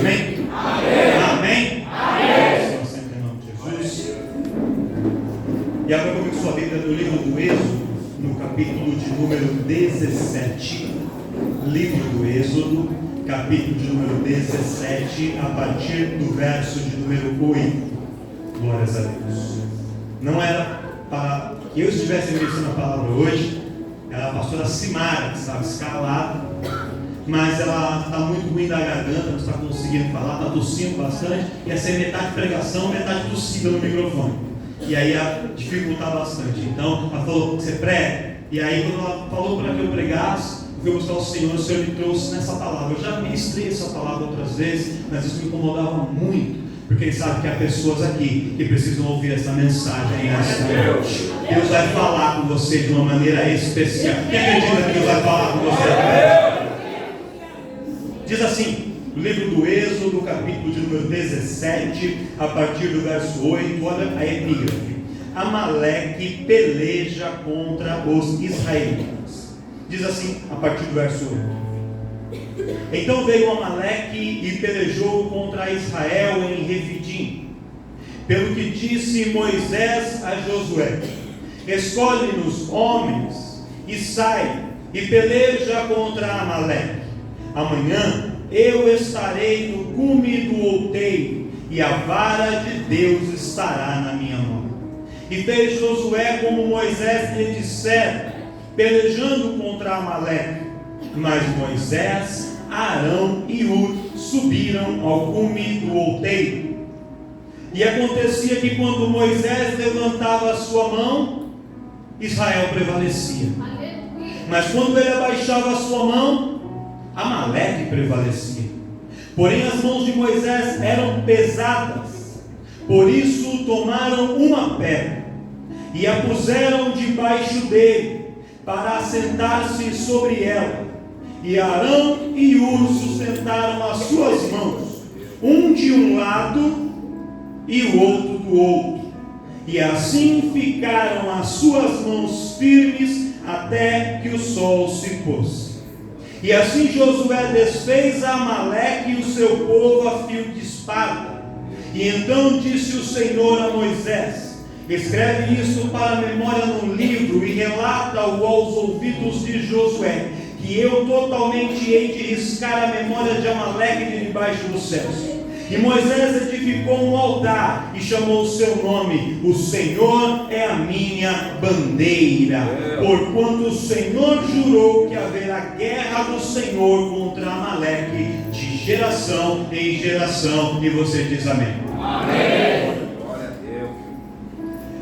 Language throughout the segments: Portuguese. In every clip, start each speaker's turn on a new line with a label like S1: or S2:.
S1: amém? Amém? Amém. Sempre em nome de Jesus. E agora comigo sua Bíblia no livro do Êxodo, no capítulo de número 17. Livro do Êxodo, capítulo de número 17, a partir do verso de número 8. Glórias a Deus. Não era para que eu estivesse ministrando a palavra hoje, era a pastora Simara, que estava escalada, mas ela está muito ruim da garganta, não está conseguindo falar, está tossindo bastante, ia ser metade pregação, metade tossida no microfone, e aí ia dificultar bastante. Então ela falou que você prega, e aí quando ela falou para que eu pregasse, eu fui buscar o Senhor me trouxe nessa palavra. Eu já ministrei essa palavra outras vezes, mas isso me incomodava muito, porque ele sabe que há pessoas aqui que precisam ouvir essa mensagem nessa noite. Deus vai falar com você de uma maneira especial. Quem acredita que Deus vai falar com você? Diz assim, o livro do Êxodo, capítulo de número 17, a partir do verso 8, olha a epígrafe. Amaleque peleja contra os israelitas. Diz assim, a partir do verso 8. Então veio Amaleque e pelejou contra Israel em Refidim. Pelo que disse Moisés a Josué: escolhe-nos homens e sai e peleja contra Amaleque. Amanhã eu estarei no cume do outeiro e a vara de Deus estará na minha mão. E fez Josué como Moisés lhe dissera, pelejando contra Amaleque. Mas Moisés, Arão e Hur subiram ao cume do outeiro. E acontecia que quando Moisés levantava a sua mão, Israel prevalecia. Mas quando ele abaixava a sua mão, Amaleque prevalecia. Porém as mãos de Moisés eram pesadas, por isso tomaram uma pedra e a puseram debaixo dele, para assentar-se sobre ela. E Arão e Hur sustentaram as suas mãos, um de um lado e o outro do outro. E assim ficaram as suas mãos firmes até que o sol se pôs. E assim Josué desfez a Amaleque e o seu povo a fio de espada. E então disse o Senhor a Moisés: escreve isso para a memória num livro e relata-o aos ouvidos de Josué, que eu totalmente hei de riscar a memória de Amaleque de debaixo dos céus. E Moisés edificou um altar e chamou o seu nome: o Senhor é a minha bandeira, porquanto o Senhor jurou que haverá guerra do Senhor contra Amaleque de geração em geração. E você diz amém. Amém. Glória a Deus.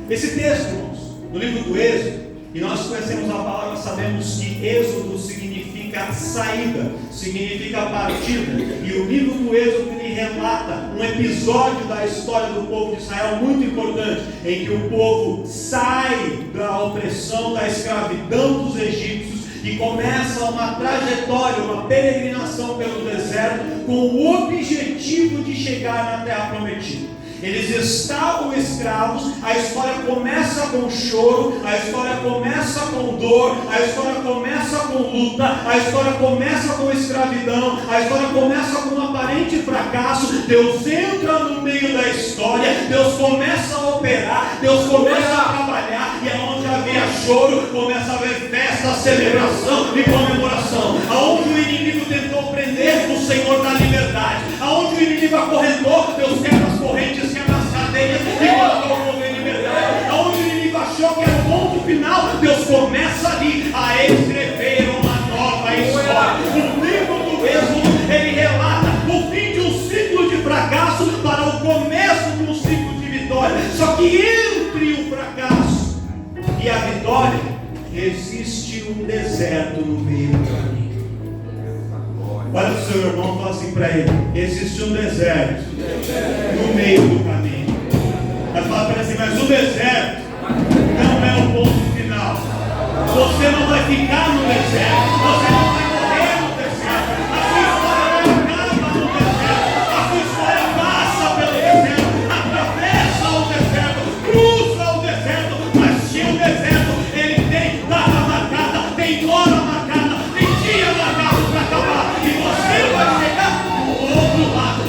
S1: Esse texto, irmãos, no livro do Êxodo, e nós conhecemos a palavra, sabemos que Êxodo significa saída, significa partida. E o livro do Êxodo ele relata um episódio da história do povo de Israel muito importante, em que o povo sai da opressão, da escravidão dos egípcios e começa uma trajetória, uma peregrinação pelo deserto, com o objetivo de chegar na terra prometida. Eles estavam escravos, a história começa com choro, a história começa com dor, a história começa com luta, a história começa com escravidão, a história começa com um aparente fracasso. Deus entra no meio da história, Deus começa a operar, Deus começa a trabalhar, e aonde havia choro, começa a haver festa, celebração e comemoração. Aonde o inimigo tentou prender, o Senhor dá liberdade. Aonde o inimigo acorrentou, Deus quebra as correntes, quebra as cadeias e coloca o povo em liberdade. Aonde o inimigo achou que era o ponto final, Deus começa ali a escrever uma nova história. O livro do Êxodo, ele relata o fim de um ciclo de fracasso para o começo de um ciclo de vitória. Só que entre o fracasso e a vitória, existe um deserto no meio do caminho. Olha para o seu irmão e fala assim para ele: existe um deserto no meio do caminho. Vai falar para ele assim: mas o deserto não é o ponto final. Você não vai ficar no deserto, você não vai morrer no deserto. A sua história não acaba no deserto, a sua história passa pelo deserto, atravessa o deserto, cruza o deserto. Mas se o deserto ele tem data marcada, tem hora marcada, tem dia marcado para acabar, e você vai chegar do outro lado.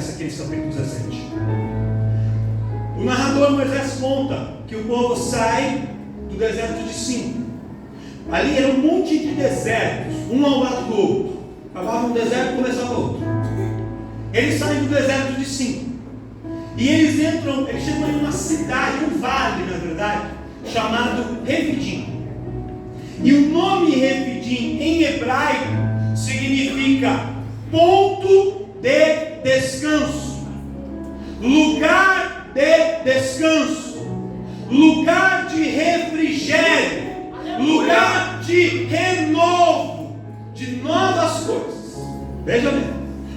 S1: acontece aqui nesse capítulo 17. O narrador Moisés conta que o povo sai do deserto de Sim. Ali era um monte de desertos, um ao lado do outro. Acabava um deserto e começava outro. Eles saem do deserto de Sim. E eles chegam em uma cidade, um vale, na verdade, chamado Refidim. E o nome Refidim em hebraico significa ponto de descanso, lugar de descanso, lugar de refrigério, lugar de renovo, de novas coisas. Veja bem,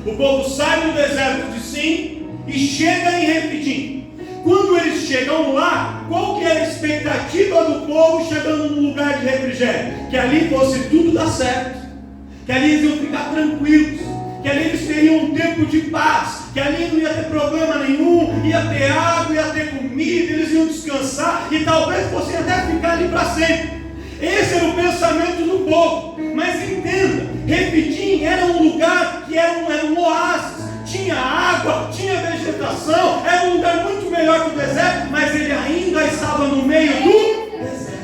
S1: o povo sai do deserto de Sim e chega em Refidim. Quando eles chegam lá, qual que era a expectativa do povo chegando num lugar de refrigério? Que ali fosse tudo dar certo, que ali eles iam ficar tranquilos, que ali eles teriam um tempo de paz, que ali não ia ter problema nenhum, ia ter água, ia ter comida, eles iam descansar e talvez fossem até ficar ali para sempre. Esse era o pensamento do povo. Mas entenda, Refidim era um lugar que era um oásis. Tinha água, tinha vegetação, era um lugar muito melhor que o deserto, mas ele ainda estava no meio do deserto.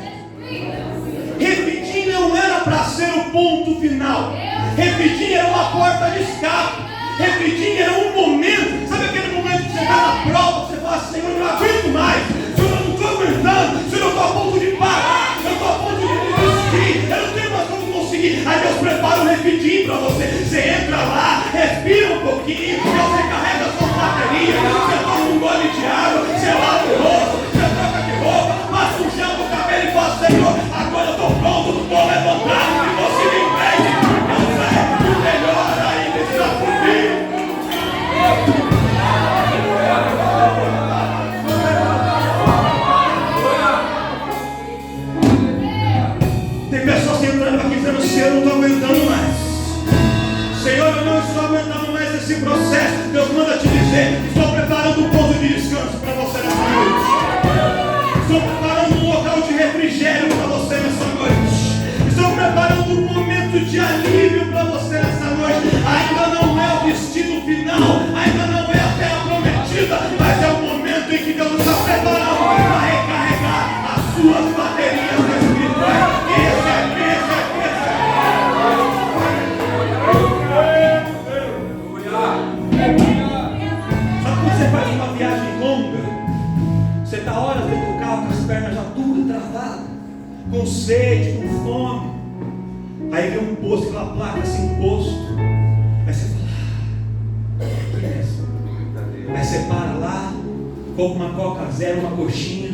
S1: Refidim não era para ser o ponto final. Refidim era uma porta de escape. Refidim era um momento, sabe aquele momento que você está na prova, você fala assim: Senhor, eu não aguento mais, Senhor, eu não estou aguentando, Senhor, eu estou a ponto de parar, eu estou a ponto de desistir, eu não tenho mais como conseguir. Aí Deus prepara um Refidim para você. Você entra lá, respira um pouquinho, você carrega a sua bateria, você toma um gole de água, você lava o rosto, você troca de roupa, passa um gel no cabelo e fala: Senhor, agora eu estou pronto, vou levantar e vou seguir em frente, porque eu sei que o melhor ainda está por vir. Tem pessoas entrando aqui dizendo: Senhor, eu não estou aguentando mais, Senhor, eu não estou aguentando mais esse processo. Deus manda te dizer: estou preparando um ponto de descanso para você nessa noite. Estou preparando um local de refrigério para você nessa noite. Estou preparando um momento de alívio para você nessa noite. Ainda não é o destino final, ainda não é a terra prometida, mas é o momento em que Deus está preparando para recarregar as suas baterias espirituais. Sabe quando você faz uma viagem longa, você está horas dentro do carro com as pernas já tudo travadas, com sede, com fome, aí vem um posto, aquela placa assim, posto, aí você fala: aí você para lá, compra uma Coca Zero, uma coxinha,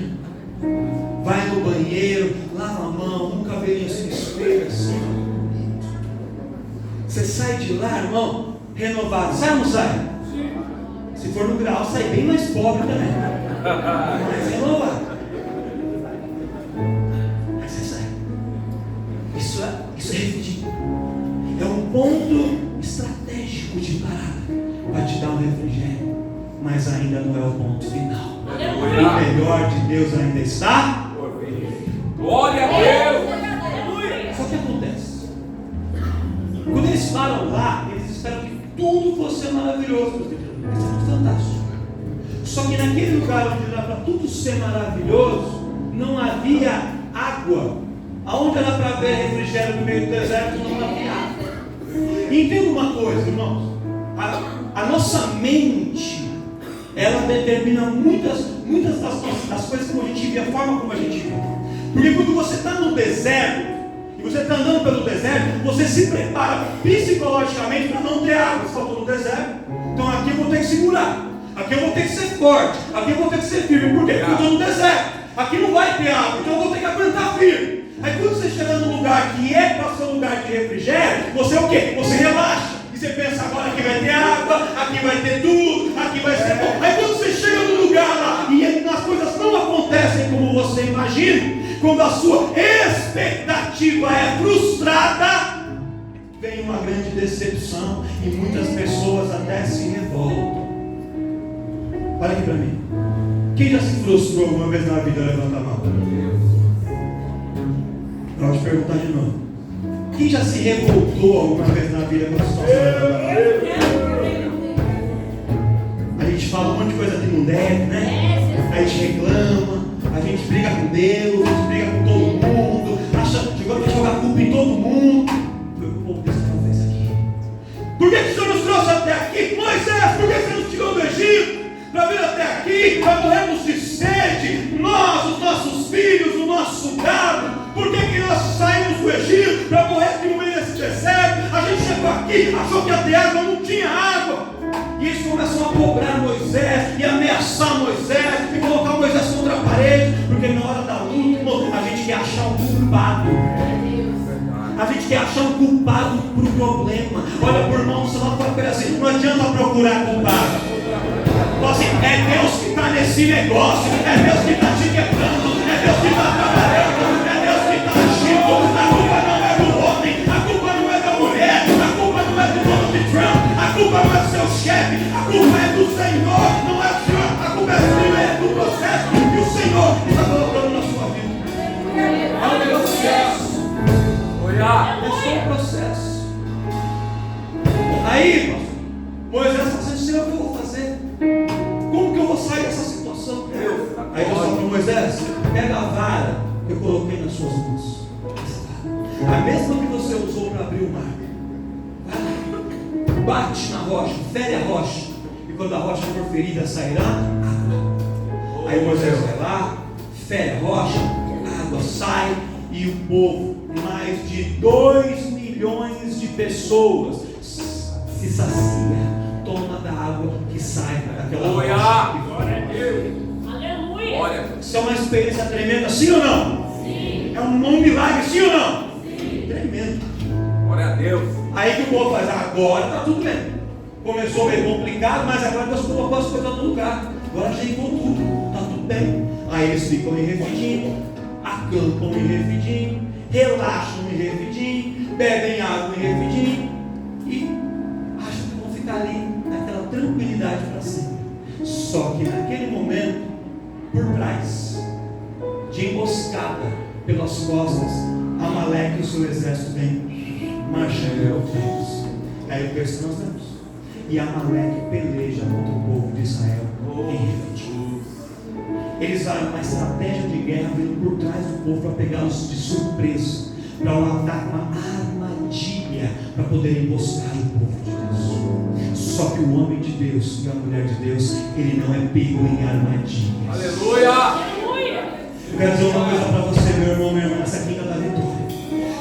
S1: vai no banheiro, lava a mão, um cabelinho assim no espelho, assim, você sai de lá, irmão, renovado. Sai ou não sai? Se for no grau, sai bem mais pobre também, mais renovado. Mas você sai. Isso é refrigerante. É um ponto estratégico de parada para te dar um refrigério, mas ainda não é o ponto final. O melhor de Deus ainda está.
S2: Glória a Deus.
S1: Só que acontece, quando eles param lá, eles esperam que tudo fosse maravilhoso, vai ser tudo fantástico. Só que naquele lugar onde era para tudo ser maravilhoso, não havia água. Aonde era para ver refrigério no meio do deserto, não havia água. Entenda uma coisa, irmãos, a nossa mente, ela determina muitas das coisas como a gente vive, a forma como a gente vive. Porque quando você está no deserto, e você está andando pelo deserto, você se prepara psicologicamente para não ter água. Você falou no deserto, então aqui eu vou ter que segurar, aqui eu vou ter que ser forte, aqui eu vou ter que ser firme. Por quê? Porque eu estou no deserto, aqui não vai ter água, então eu vou ter que aguentar firme. Aí quando você chega num lugar que é para ser um lugar de refrigério, você é o quê? Você relaxa, e você pensa: agora aqui vai ter água, aqui vai ter tudo, aqui vai ser bom. Aí quando você chega no lugar lá, e as coisas não acontecem como você imagina, quando a sua expectativa é frustrada, vem uma grande decepção e muitas pessoas até se revoltam. Olha aqui para mim. Quem já se frustrou alguma vez na vida? Levanta a mão. Vou te perguntar de novo. Quem já se revoltou alguma vez na vida com a situação? Levanta a mão. fala um monte de coisa que não deve, né? A gente reclama, a gente briga com Deus, a gente briga com todo mundo, acha que agora vai jogar culpa em todo mundo. Foi o que o povo de Israel fez aqui. Por que o Senhor nos trouxe até aqui? Moisés, por que você nos tirou do Egito? Para vir até aqui, para morrermos de sede, nós, os nossos filhos, o nosso gado. Por que nós saímos do Egito para morrer de no meio desse deserto? A gente chegou aqui, achou que até água não tinha água. E eles começam a cobrar Moisés e ameaçar Moisés e colocar Moisés contra a parede, porque na hora da luta a gente quer achar um culpado. A gente quer achar um culpado para o problema. Olha por irmão, você lá fala para ele assim: não adianta procurar culpado. Assim, é Deus que está nesse negócio, é Deus que está te quebrando, é Deus que está trabalhando, é Deus que está agindo. A culpa não é do homem, a culpa não é da mulher, a culpa não é do Donald Trump, a culpa não é do seu chefe, a culpa é do Senhor, não é do Senhor, a culpa é do processo que o Senhor está colocando na sua vida. É um processo. É só um processo. Aí, pastor, Moisés está dizendo: Senhor, o que eu vou fazer? Como que eu vou sair dessa situação? Aí Deus falou para Moisés: pega a vara que eu coloquei nas suas mãos, a mesma que você usou para abrir o mar. Vai lá, bate na rocha, fere a rocha, e quando a rocha for ferida sairá água. Aí Moisés vai lá, fere a rocha, a água sai, e o povo, mais de 2 milhões de pessoas, se sacia, toma da água que sai daquela rocha.
S2: Glória a Deus.
S3: Aleluia.
S1: Isso é uma experiência tremenda, sim ou não?
S3: Sim.
S1: É um milagre, sim ou não?
S3: Sim.
S1: Tremendo.
S2: Glória a Deus.
S1: Aí que o povo faz: agora está tudo bem. Começou meio complicado, mas agora Deus colocou as coisas no lugar. Agora ajeitou tudo, está tudo bem. Aí eles ficam em Refidim, acampam em Refidim, relaxam em Refidim, bebem água em Refidim e acham que vão ficar ali naquela tranquilidade para sempre. Só que naquele momento, por trás, de emboscada pelas costas, Amaleque e o seu exército vem marchando contra eles. Aí o texto nós temos: e Amaleque peleja contra o povo de Israel em Refidim. Eles fazem uma estratégia de guerra vindo por trás do povo para pegá-los de surpresa, para dar uma armadilha para poder emboscar o povo de Deus. Só que o homem de Deus e a mulher de Deus, ele não é pego em armadilhas.
S2: Aleluia.
S3: Aleluia.
S1: Eu quero dizer uma coisa para você, meu irmão, minha irmã, nessa quinta da vitória.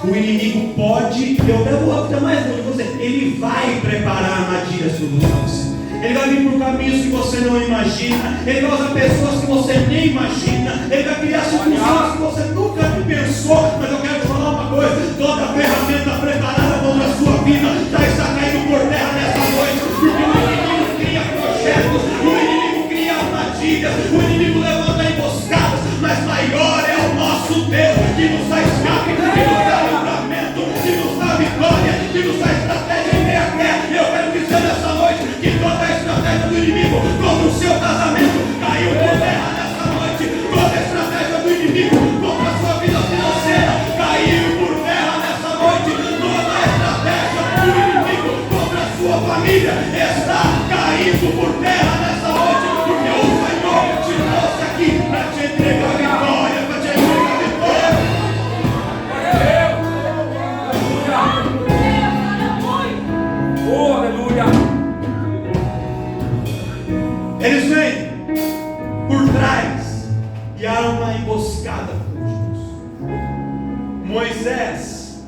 S1: O inimigo pode, eu até vou até mais longe de você, ele vai preparar armadilhas para você. Ele vai vir por caminhos que você não imagina, ele vai usar pessoas que você nem imagina, ele vai criar situações que você nunca pensou. Mas eu quero te falar uma coisa: toda ferramenta preparada contra a sua vida já está caindo por terra nessa noite, porque o inimigo cria projetos, o inimigo cria armadilhas, o inimigo levanta emboscadas, mas maior é o nosso Deus, que nos dá escape, que nos dá livramento, que nos dá vitória, que nos dá estratégia em meia guerra. Eu quero dizer nessa noite que toda a estratégia do inimigo contra o seu casamento caiu por terra nessa noite. Toda a estratégia do inimigo contra a sua vida financeira caiu por terra nessa noite. Toda a estratégia do inimigo contra a sua família está caindo por terra nessa noite, porque o Senhor te trouxe aqui para te entregar a vitória, para te entregar a vitória.
S2: Oh, aleluia.
S1: Eles vêm por trás e há uma emboscada por Deus. Moisés,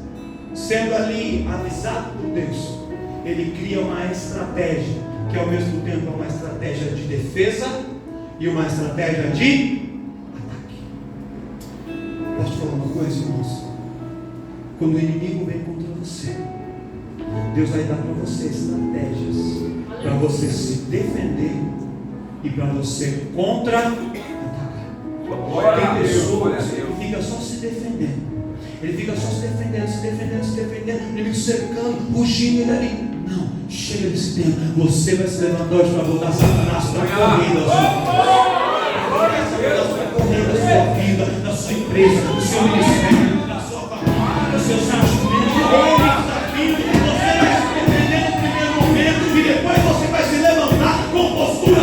S1: sendo ali avisado por Deus, ele cria uma estratégia, que ao mesmo tempo é uma estratégia de defesa e uma estratégia de ataque. Posso te falar uma coisa, irmãos? Quando o inimigo vem contra você, Deus vai dar para você estratégias para você se defender e para você contra-atacar. Tem pessoas que ficam só se defendendo. Ele fica só se defendendo, o inimigo cercando, fugindo ele ali. Não, chega desse tempo. Você vai se levantar hoje para botar Satanás para correr da sua vida, da sua empresa, do seu ministério, da sua família, dos seus ajumentos. Ele está vindo. Você vai se defender no primeiro momento e depois você vai se levantar com postura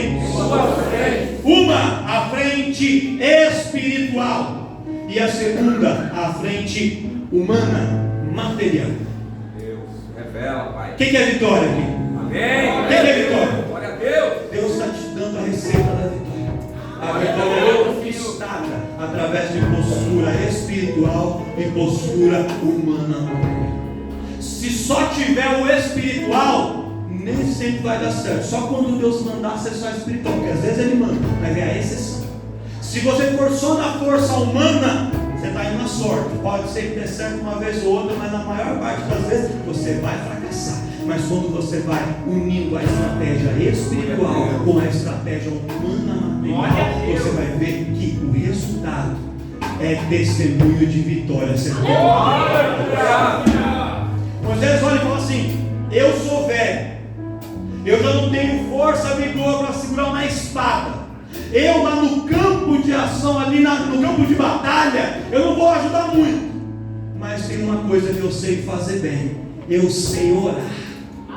S1: frentes. Uma, a frente espiritual. E a segunda, a frente humana, material.
S2: Deus, revela, Pai.
S1: O que é vitória aqui?
S2: Amém.
S1: O que é vitória?
S2: Glória a Deus.
S1: Deus está te dando a receita da vitória. A vitória é conquistada através de postura espiritual e postura humana. Se só tiver o espiritual, nem sempre vai dar certo. Só quando Deus mandar ser só espiritual, porque às vezes Ele manda, mas é a exceção. Se você for só na força humana, você está indo na sorte. Pode ser que dê certo uma vez ou outra, mas na maior parte das vezes você vai fracassar. Mas quando você vai unindo a estratégia espiritual com a estratégia humana material, você vai ver que o resultado é testemunho de vitória. Moisés olha e fala assim: eu sou velho, eu já não tenho força, vigor para segurar uma espada. Eu lá no campo de ação, ali no campo de batalha, eu não vou ajudar muito. Mas tem uma coisa que eu sei fazer bem: eu sei orar.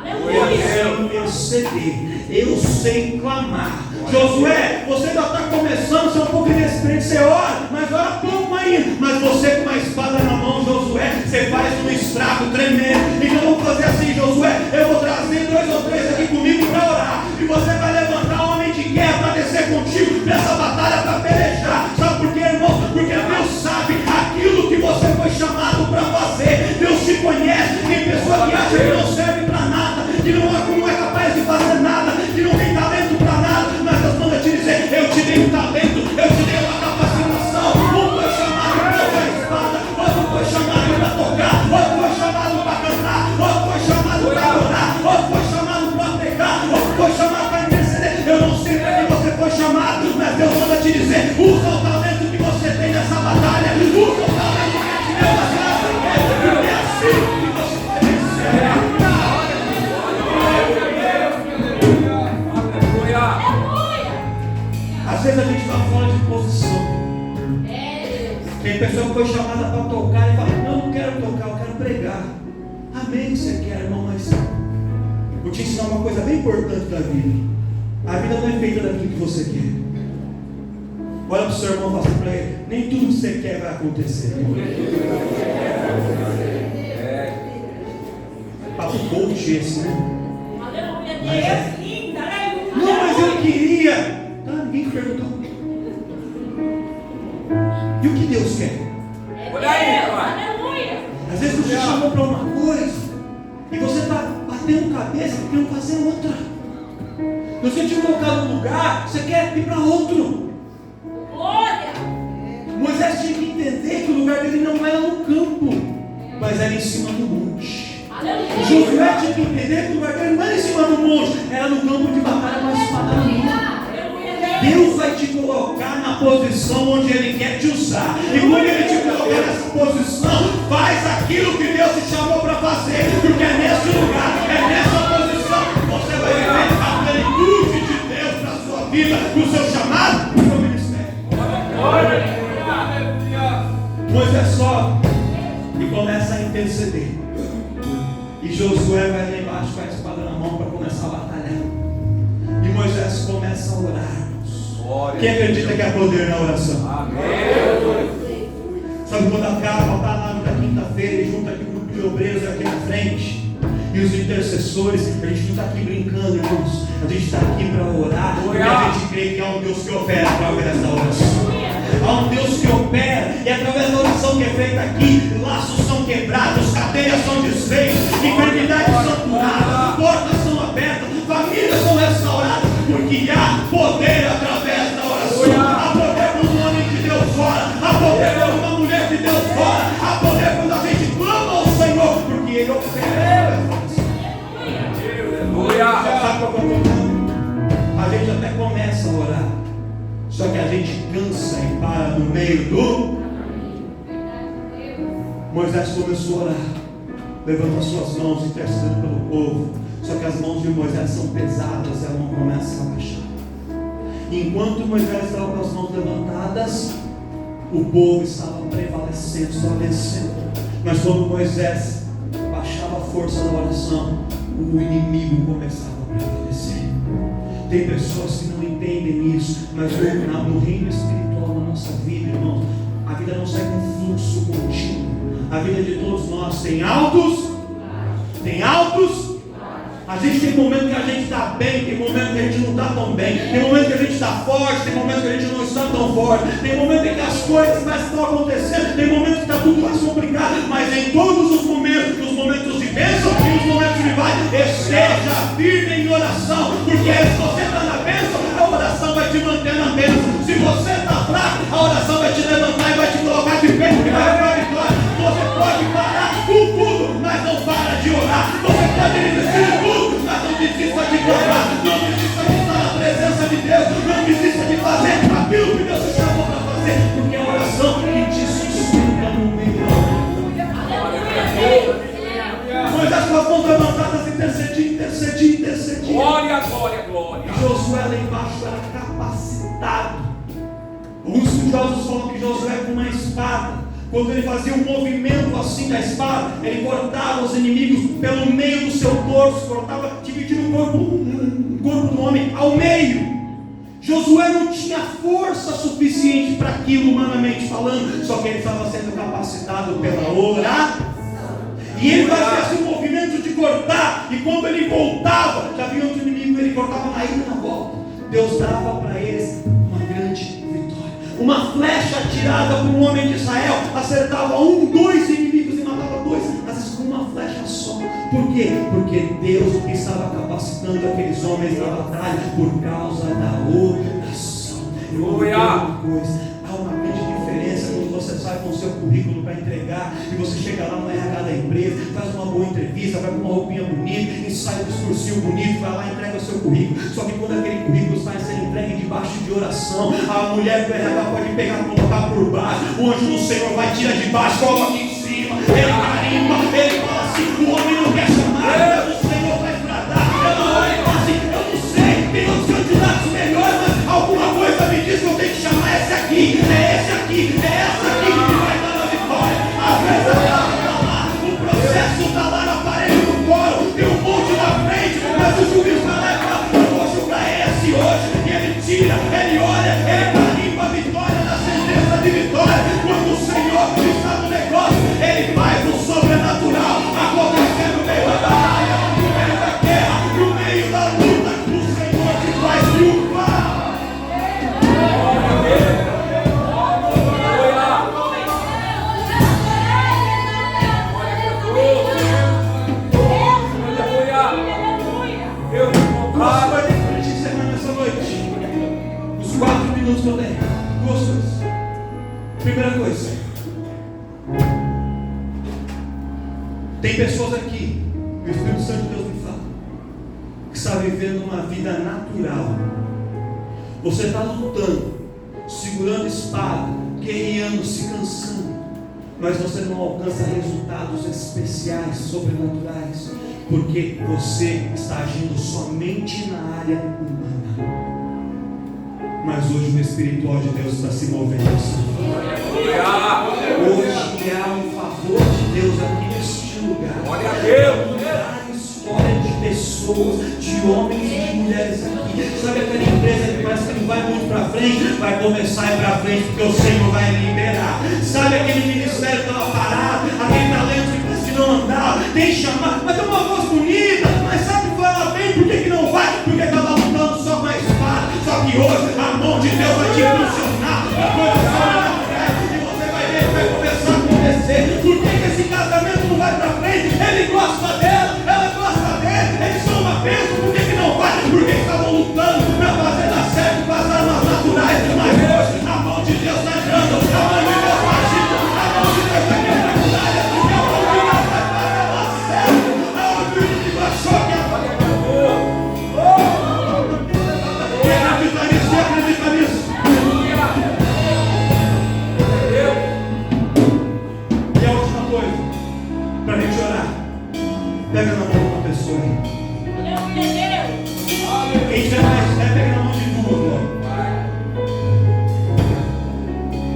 S1: Eu sei interceder, eu sei clamar. Josué, você ainda está começando, você é um pouco inexperiente, você ora, mas ora pouco ainda. Mas você com uma espada na mão, Josué, você faz um estrago tremendo. Então vamos fazer assim, Josué, eu vou trazer 2 ou 3 aqui comigo para orar. E você vai levantar um homem de guerra para descer contigo nessa batalha para pelejar. Sabe por quê, irmão? Porque Deus sabe aquilo que você foi chamado para fazer. Deus te conhece. Tem pessoa que acha que não serve para nada, que não é capaz de fazer nada, que não tem talento para nada. Mas Deus manda te dizer: eu te dei um talento, eu te dei uma capacitação. Um foi chamado para usar a espada, outro foi chamado para tocar, outro foi chamado para cantar, outro foi chamado para orar, outro foi chamado para pregar, outro foi chamado para interceder. Eu não sei para que você foi chamado, mas Deus manda te dizer: usa o talento que você tem nessa batalha, usa o talento que te deu na graça, porque é assim que você vai vencer. Às vezes a gente está fora de posição. Tem pessoa que foi chamada para tocar e fala: não quero tocar, eu quero pregar. Amém que você quer, irmão, mas vou te ensinar uma coisa bem importante da vida. A vida não é feita daquilo que você quer. Olha para o seu irmão e fala para ele: nem tudo que você quer vai acontecer. Papo coach esse, né? Não, mas eu queria. Ninguém perguntou. E o que Deus quer?
S2: Olha aí, pai.
S1: Às vezes você chamou para uma coisa e você está batendo cabeça querendo fazer outra. Você te colocado num lugar, você quer ir para outro.
S3: Glória.
S1: Moisés tinha que entender que o lugar dele não era no campo, mas era em cima do monte. Josué tinha que entender que o lugar dele não era em cima do monte, era no campo de batalha com a espada na mão. Deus vai te colocar na posição onde Ele quer te usar. E quando Ele te colocar nessa posição, faz aquilo que Deus te chamou para fazer. Porque é nesse lugar, é nessa posição que você vai viver a plenitude de Deus na sua vida, no seu chamado e no seu ministério. Moisés sobe e começa a interceder. E Josué vai lá embaixo com a espada na mão para começar a batalhar. E Moisés começa a orar. Quem acredita que há poder na oração?
S2: Amém.
S1: Sabe quando acaba, está lá na quinta-feira e junta aqui o grupo de obreiros aqui na frente e os intercessores, a gente não está aqui brincando, irmãos. A gente está aqui para orar, porque a gente crê que há um Deus que opera através dessa oração. Há um Deus que opera, e através da oração que é feita aqui, laços são quebrados, cadeias são desfeitas, enfermidades são curadas, portas são abertas, famílias são restauradas, porque há poder através da oração. Há poder quando um homem de Deus ora, há poder quando uma mulher de Deus ora, há poder quando a gente clama ao Senhor, porque Ele opera. Sabe qual é o problema? A gente até começa a orar, só que a gente cansa e para no meio do. Moisés começou a orar, levanta as suas mãos, intercedendo pelo povo. Só que as mãos de Moisés são pesadas, ela não começa a baixar. Enquanto Moisés estava com as mãos levantadas, o povo estava prevalecendo, estava vencendo. Mas quando Moisés baixava a força da oração, o inimigo começava a prevalecer. Tem pessoas que não entendem isso, mas no reino espiritual, na nossa vida, irmãos, a vida não segue um fluxo contínuo. A vida de todos nós tem altos. A gente tem momento que a gente está bem, tem momento que a gente não está tão bem, tem momento que a gente está forte, tem momento que a gente não está tão forte, tem momento em que as coisas estão acontecendo, tem momento que está tudo mais complicado, mas em todos os momentos de bênção e os momentos de vai, esteja firme em oração, porque se você está na bênção, a oração vai te manter na bênção. Se você está fraco, a oração vai te levantar e vai te colocar de pé e vai para a vitória. Você pode parar com tudo, mas não para de orar. Você pode desistir de tudo, mas não desista de clamar. Não desista de estar na presença de Deus. Não desista de fazer aquilo que Deus te chamou para fazer, porque é a oração que te sustenta no meio da luta. Moisés com as mãos levantadas, intercedia.
S2: Glória.
S1: E Josué lá embaixo era capacitado. Alguns estudiosos falam que Josué com uma espada, quando ele fazia um movimento assim da espada, ele cortava os inimigos pelo meio do seu torso, cortava, dividindo o corpo do homem ao meio. Josué não tinha força suficiente para aquilo, humanamente falando, só que ele estava sendo capacitado pela oração. E ele fazia esse movimento de cortar, e quando ele voltava, já vinha outro inimigo, ele cortava na ida e na volta. Deus dava para eles uma grande vitória. Uma flecha atirada por um homem de Israel acertava 2 inimigos e matava 2, às vezes com uma flecha só. Por quê? Porque Deus estava capacitando aqueles homens na batalha por causa da oração. Eu vou dizer uma coisa: há uma grande diferença quando você sai com o seu currículo para entregar e você chega lá no RH da empresa, faz uma boa entrevista, vai com uma roupinha bonita, ensaia um discursinho bonito, vai lá e entrega o seu currículo. Só que quando aquele currículo está sendo entregue debaixo de oração, a mulher do RH pode pegar e colocar por baixo, o anjo do Senhor vai tirar de baixo, coloca aqui em cima, ele carimba, ele fala assim: o homem não quer chamar, mas o Senhor vai bradar. Ele fala assim: eu não sei, tem outros candidatos melhores, mas alguma coisa me diz que eu tenho que chamar esse aqui, é essa aqui que vai dar a vitória. Às vezes a palavra está lá, o processo está lá na parede do coro, tem um monte na frente, mas o juiz vai lá e fala: eu vou julgar esse hoje, e ele tira, ele olha, ele carimba a vitória na sentença de vitória. Quando o Senhor está no negócio, ele faz o sobrenatural acontecer no meio da batalha, no meio da guerra, no meio da luta. O Senhor te faz triunfar. Nossa, vai ter que a gente encerrar nessa noite. Os 4 minutos que eu tenho. 2 coisas. Primeira coisa. Tem pessoas aqui, o Espírito Santo de Deus me fala, que está vivendo uma vida natural. Você está lutando, segurando espada, guerreando, se cansando, mas você não alcança resultados especiais, sobrenaturais, porque você está agindo somente na área humana. Mas hoje o espiritual de Deus está se movendo assim. Hoje há um favor de Deus aqui neste lugar.
S2: Glória a Deus.
S1: Há história de pessoas, de homens e de mulheres aqui. Sabe aquela empresa que parece que não vai muito para frente? Vai começar a ir para frente, porque o Senhor vai liberar. Sabe aquele ministério que estava parado, aquele talento que parece que não andava, tem chamado, mas tem uma voz bonita, mas sabe que fala bem, por que não vai? Porque estava lutando só com a espada. Só que hoje a mão de Deus vai te impulsionar, a coisa sobrenatural, e você vai ver que vai começar a acontecer. Por que esse casamento não vai para frente? Ele gosta dela, ela gosta dele, eles são uma bênção. Por que não vai? Porque estavam lutando para fazer dar certo com as armas naturais. Mas hoje a mão de Deus está entrando, a mão de Deus está agindo, a mão de Deus está quebrando a muralha, a mão de Deus vai fazer dar certo. Aonde o inimigo achou que a acredita nisso. E a última coisa, para a gente orar, pega na mão de uma pessoa aí. Quem tiver mais, pega na mão de 2 agora.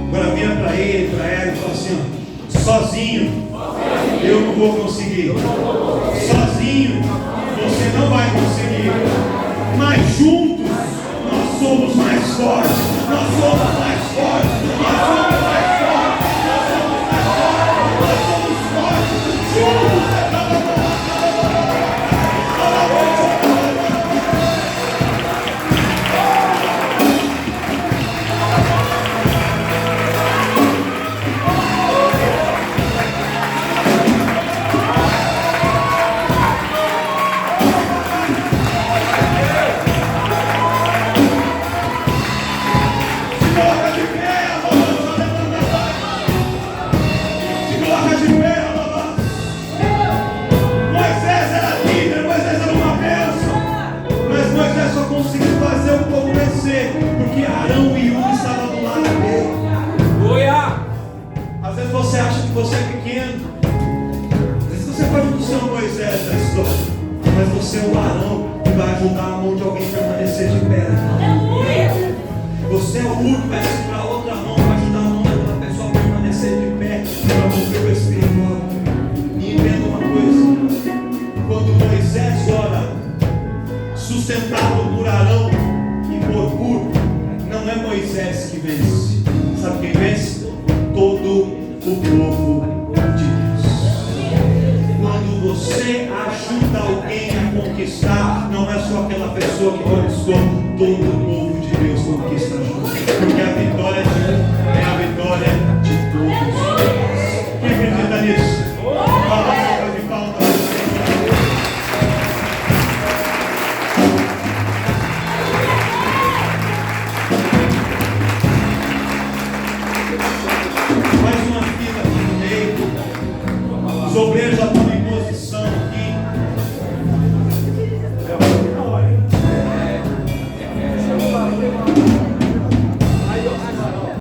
S1: Agora vira para ele, para ela e fala assim: ó, sozinho eu não vou conseguir. Sozinho você não vai conseguir. Mas juntos fortes, nós somos mais fortes, nós somos mais fortes, nós somos mais fortes, nós somos fortes. Porque Arão e Hur estavam do lado dele. Às vezes você acha que você é pequeno. Às vezes você pode não ser o Moisés da história, mas você é o Arão que vai ajudar a mão de alguém a permanecer de pé. Você é o Hur que vai segurar outra mão para ajudar a mão daquela pessoa a permanecer de pé para mover o espiritual. E entenda uma coisa: quando Moisés ora, sustentado por Arão e por Hur, não é Moisés que vence. Sabe quem vence? Todo o povo de Deus. Quando você ajuda alguém a conquistar, não é só aquela pessoa que conquistou, todo o povo de Deus conquista junto. Porque a vitória de um é a